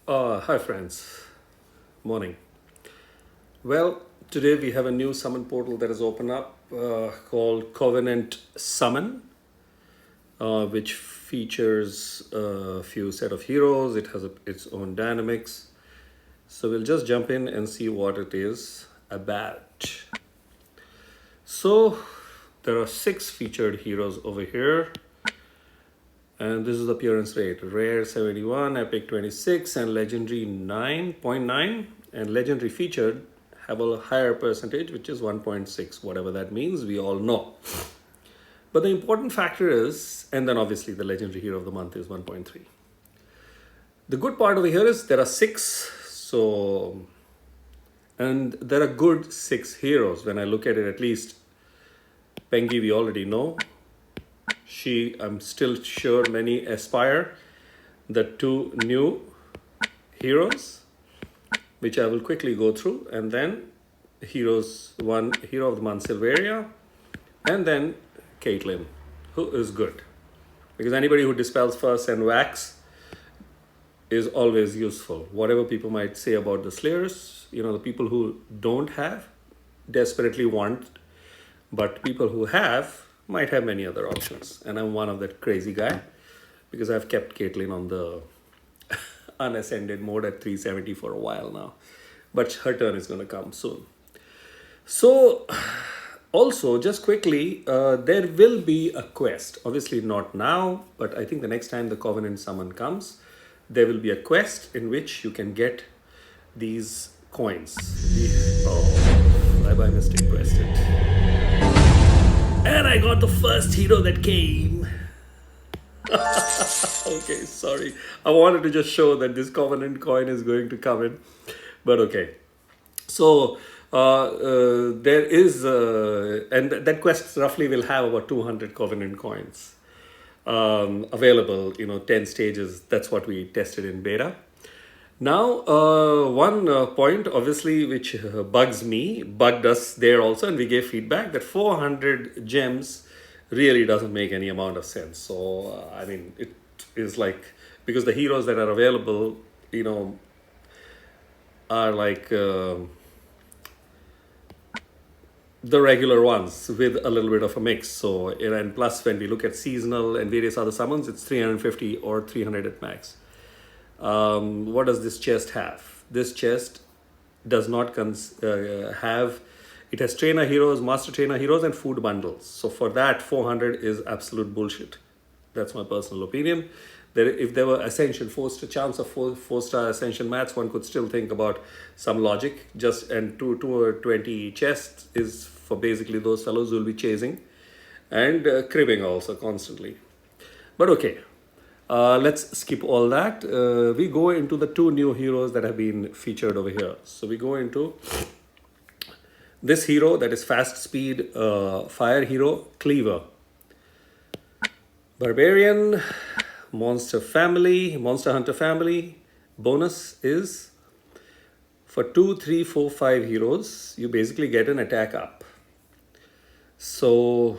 Hi friends, morning. Well, today we have a new summon portal that has opened up called Covenant Summon, which features a few set of heroes. It has its own dynamics. So we'll just jump in and see what it is about. So there are 6 featured heroes over here. And this is the appearance rate. Rare 71, epic 26, and legendary 9.9. And legendary featured have a higher percentage, which is 1.6, whatever that means, we all know. But the important factor is, and then obviously the legendary hero of the month is 1.3. The good part over here is there are 6, and there are good 6 heroes. When I look at it, at least Pengi we already know. I'm still sure many aspire. The 2 new heroes, which I will quickly go through, and then heroes, 1 hero of the month Silveria, and then Caitlyn, who is good. Because anybody who dispels first and wax is always useful. Whatever people might say about the slayers, the people who don't have desperately want, but people who have might have many other options. And I'm one of that crazy guy because I've kept Caitlyn on the unascended mode at 370 for a while now. But her turn is going to come soon. So, also, just quickly, there will be a quest. Obviously, not now, but I think the next time the Covenant Summon comes, there will be a quest in which you can get these coins. I by mistake pressed it. And I got the first hero that came. Okay, sorry. I wanted to just show that this Covenant coin is going to come in. But okay. So, there is, and that quest roughly will have about 200 Covenant coins available, 10 stages. That's what we tested in beta. Now, one point, obviously, which bugged us there also, and we gave feedback that 400 gems really doesn't make any amount of sense. So, it is like, because the heroes that are available, are like the regular ones with a little bit of a mix. So, and plus, when we look at seasonal and various other summons, it's 350 or 300 at max. What does this chest have? This chest does not have, it has trainer heroes, master trainer heroes, and food bundles. So for that, 400 is absolute bullshit. That's my personal opinion. If there were Ascension, chance of 4-star Ascension mats, one could still think about some logic. And 220 chests is for basically those fellows who will be chasing and cribbing also constantly. But okay. Let's skip all that. We go into the 2 new heroes that have been featured over here. So we go into this hero that is fast speed fire hero, Cleaver. Barbarian, Monster Hunter family. Bonus is for 2, 3, 4, 5 heroes, you basically get an attack up. So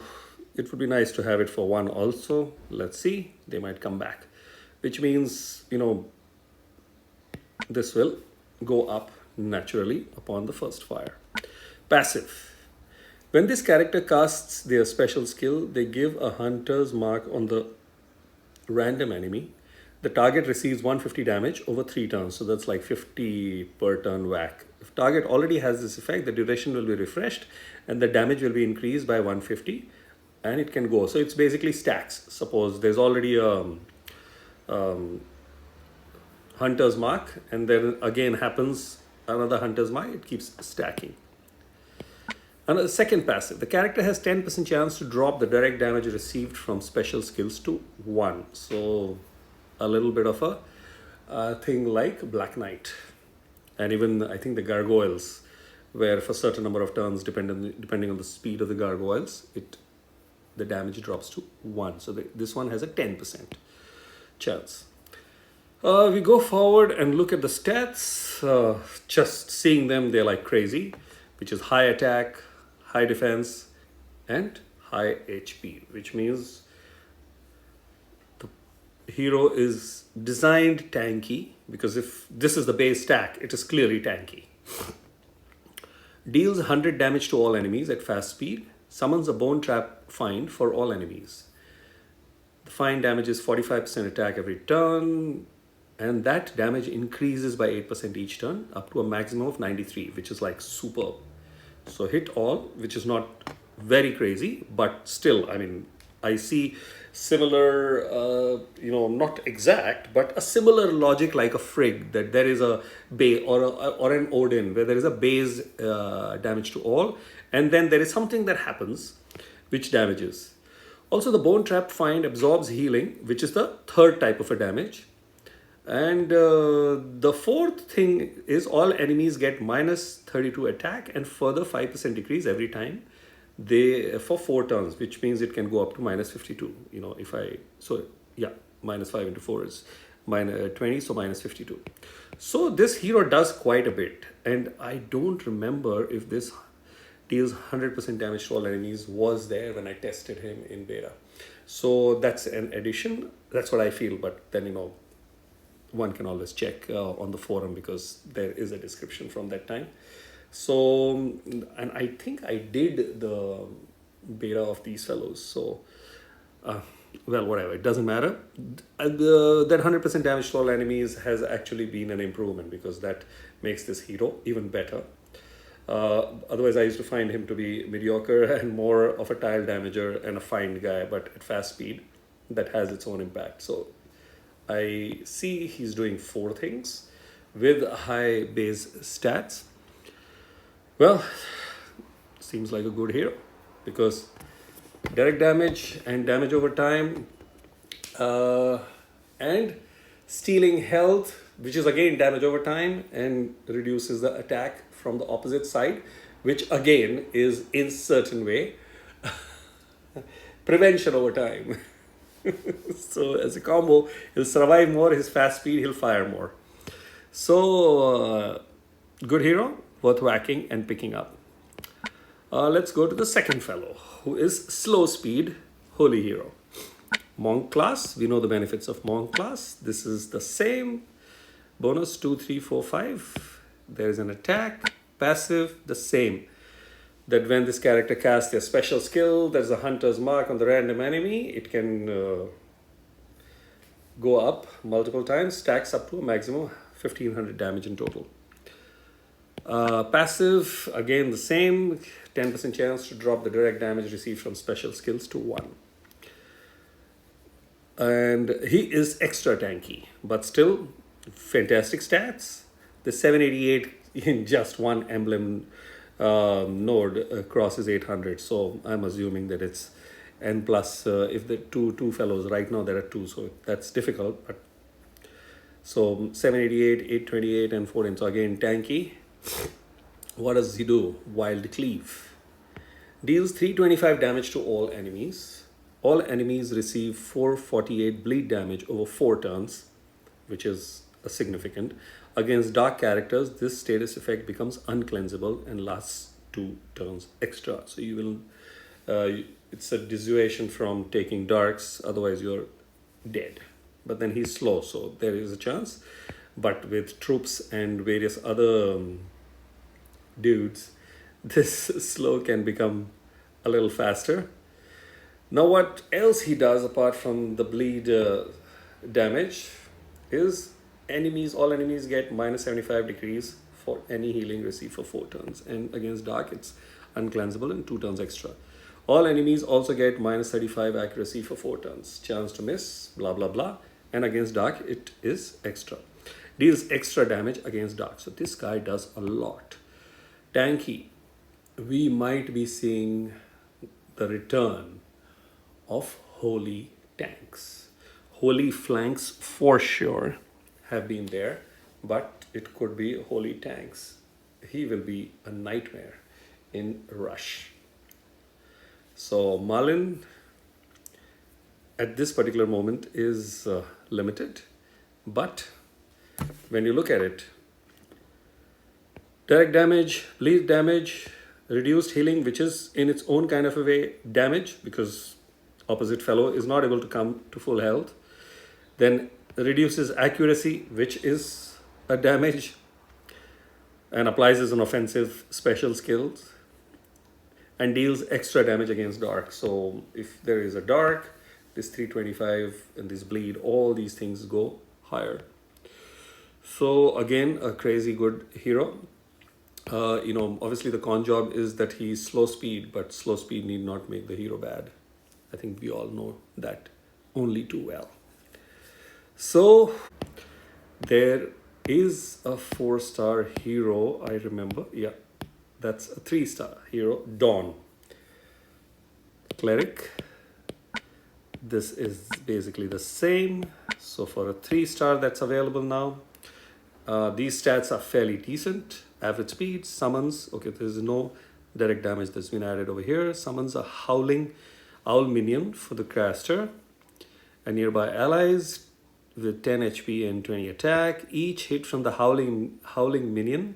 it would be nice to have it for 1 also. Let's see, they might come back. Which means, this will go up naturally upon the first fire. Passive. When this character casts their special skill, they give a hunter's mark on the random enemy. The target receives 150 damage over 3 turns. So that's like 50 per turn whack. If target already has this effect, the duration will be refreshed and the damage will be increased by 150. And it can go. So it's basically stacks. Suppose there's already a hunter's mark, and then again happens another hunter's mark. It keeps stacking. And the second passive. The character has 10% chance to drop the direct damage received from special skills to 1. So a little bit of a thing like Black Knight. And even I think the gargoyles, where for a certain number of turns, depending on the speed of the gargoyles, the damage drops to 1. So this one has a 10% chance. We go forward and look at the stats. Just seeing them, they're like crazy, which is high attack, high defense, and high HP, which means the hero is designed tanky, because if this is the base stack, it is clearly tanky. Deals 100 damage to all enemies at fast speed. Summons a bone trap find for all enemies. The find damages 45% attack every turn, and that damage increases by 8% each turn up to a maximum of 93, which is like superb. So hit all, which is not very crazy, but still, I mean, I see similar, not exact, but a similar logic like a Frigg, that there is a base, or an Odin, where there is a base damage to all, and then there is something that happens which damages. Also, the bone trap find absorbs healing, which is the third type of a damage. And the fourth thing is all enemies get minus 32 attack and further 5% decrease every time they for 4 turns, which means it can go up to minus 52. Minus 5 into 4 is minus 20, so minus 52. So this hero does quite a bit, and I don't remember if this deals 100% damage to all enemies was there when I tested him in beta. So that's an addition. That's what I feel, but then one can always check on the forum, because there is a description from that time. So, and I think I did the beta of these fellows. So, whatever, it doesn't matter. That 100% damage to all enemies has actually been an improvement, because that makes this hero even better. Otherwise, I used to find him to be mediocre and more of a tile damager and a find guy, but at fast speed, that has its own impact. So I see he's doing 4 things with high base stats. Well, seems like a good hero, because direct damage and damage over time, and stealing health, which is again damage over time and reduces the attack from the opposite side, which again is in certain way prevention over time. So as a combo, he'll survive more, his fast speed, he'll fire more. So good hero, worth whacking and picking up. Let's go to the second fellow, who is slow speed, holy hero. Monk class, we know the benefits of monk class. This is the same bonus 2, 3, 4, 5. There is an attack, passive, the same. That when this character casts their special skill, there's a hunter's mark on the random enemy. It can go up multiple times, stacks up to a maximum 1500 damage in total. Passive, again the same, 10% chance to drop the direct damage received from special skills to 1. And he is extra tanky, but still fantastic stats. The 788 in just one emblem node crosses 800, so I'm assuming that it's n plus. If the two fellows right now, there are 2, so that's difficult. But so 788, 828, and 14. So again tanky. What does he do? Wild Cleave. Deals 325 damage to all enemies. All enemies receive 448 bleed damage over 4 turns, which is a significant. Against dark characters, this status effect becomes uncleansable and lasts 2 turns extra. So you will, it's a dissuasion from taking darks, otherwise you're dead. But then he's slow, so there is a chance. But with troops and various other dudes, this slow can become a little faster. Now what else he does apart from the bleed damage is all enemies get minus 75 decrease for any healing received for 4 turns, and against dark it's uncleansable and 2 turns extra. All enemies also get minus 35 accuracy for 4 turns, chance to miss, blah blah blah, and against dark it is extra. Deals extra damage against dark, so this guy does a lot. Tanky, we might be seeing the return of holy tanks. Holy flanks for sure have been there, but it could be holy tanks. He will be a nightmare in rush. So Malin at this particular moment is limited, but when you look at it, direct damage, bleed damage, reduced healing, which is in its own kind of a way damage, because opposite fellow is not able to come to full health. Then reduces accuracy, which is a damage, and applies as an offensive special skills, and deals extra damage against dark. So if there is a dark, this 325 and this bleed, all these things go higher. So again, a crazy good hero. Obviously the con job is that he's slow speed, but slow speed need not make the hero bad. I think we all know that only too well. So there is a 4-star hero, I remember. Yeah, that's a 3-star hero, Dawn. Cleric. This is basically the same. So for a 3-star that's available now, these stats are fairly decent. Average speed, summons. Okay, there's no direct damage that's been added over here. Summons a howling owl minion for the caster and nearby allies with 10 HP and 20 attack. Each hit from the owl minion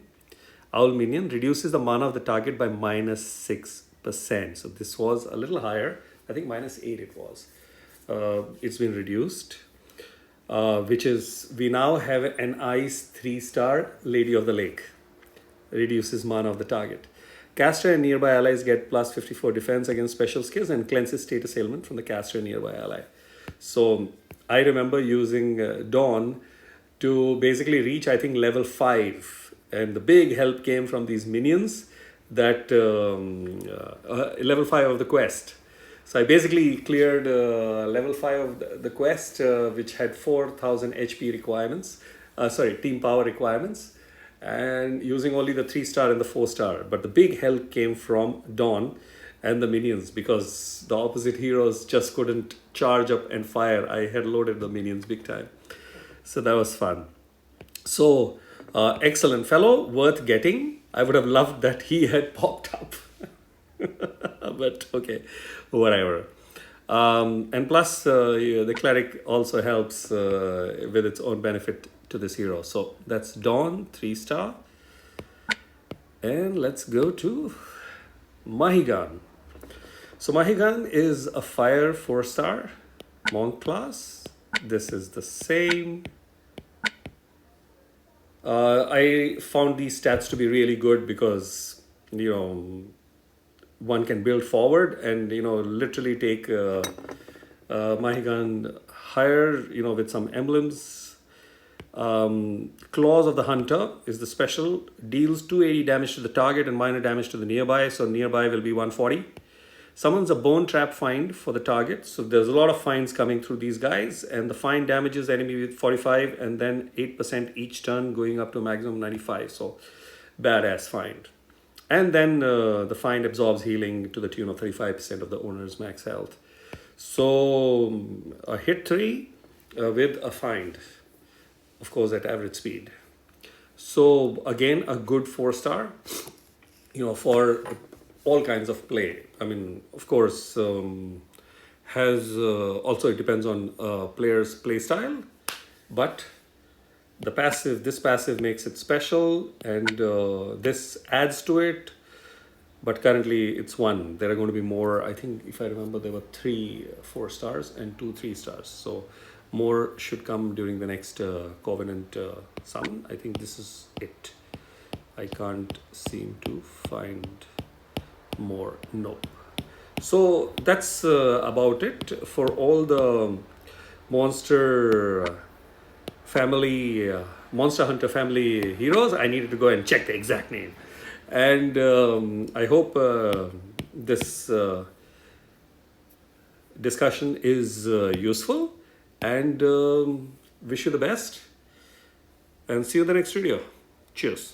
reduces the mana of the target by -6%. So this was a little higher. I think -8 it was. It's been reduced, which is, we now have an ice 3-star Lady of the Lake. Reduces mana of the target. Caster and nearby allies get plus 54 defense against special skills and cleanses status ailment from the caster and nearby ally. So I remember using Dawn to basically reach, I think, level 5. And the big help came from these minions that level 5 of the quest. So I basically cleared level 5 of the quest, which had 4,000 HP requirements, team power requirements, and using only the 3-star and the 4-star. But the big help came from Dawn and the minions, because the opposite heroes just couldn't charge up and fire. I had loaded the minions big time. So that was fun. So excellent fellow, worth getting. I would have loved that he had popped up. But okay, whatever. And plus the Cleric also helps with its own benefit to this hero. So that's Dawn, 3-star. And let's go to Mahigan. So Mahigan is a fire 4-star monk class. This is the same. I found these stats to be really good because, one can build forward and, literally take Mahigan higher, with some emblems. Claws of the Hunter is the special. Deals 280 damage to the target and minor damage to the nearby. So nearby will be 140. Summons a bone trap find for the target. So there's a lot of finds coming through these guys. And the find damages enemy with 45 and then 8% each turn, going up to a maximum 95. So badass find. And then the find absorbs healing to the tune of 35% of the owner's max health. So a hit 3 with a find, of course, at average speed. So again, a good 4-star, for all kinds of play. I mean, of course, has also, it depends on player's play style, but this passive makes it special, and this adds to it. But currently it's 1. There are going to be more. I think, if I remember, there were 3 4-stars and 2 3-stars. So more should come during the next Covenant summon. I think this is it. I can't seem to find more. Nope. So that's about it for all the Monster Hunter family heroes. I needed to go and check the exact name. And I hope this discussion is useful, and wish you the best, and see you in the next video. Cheers.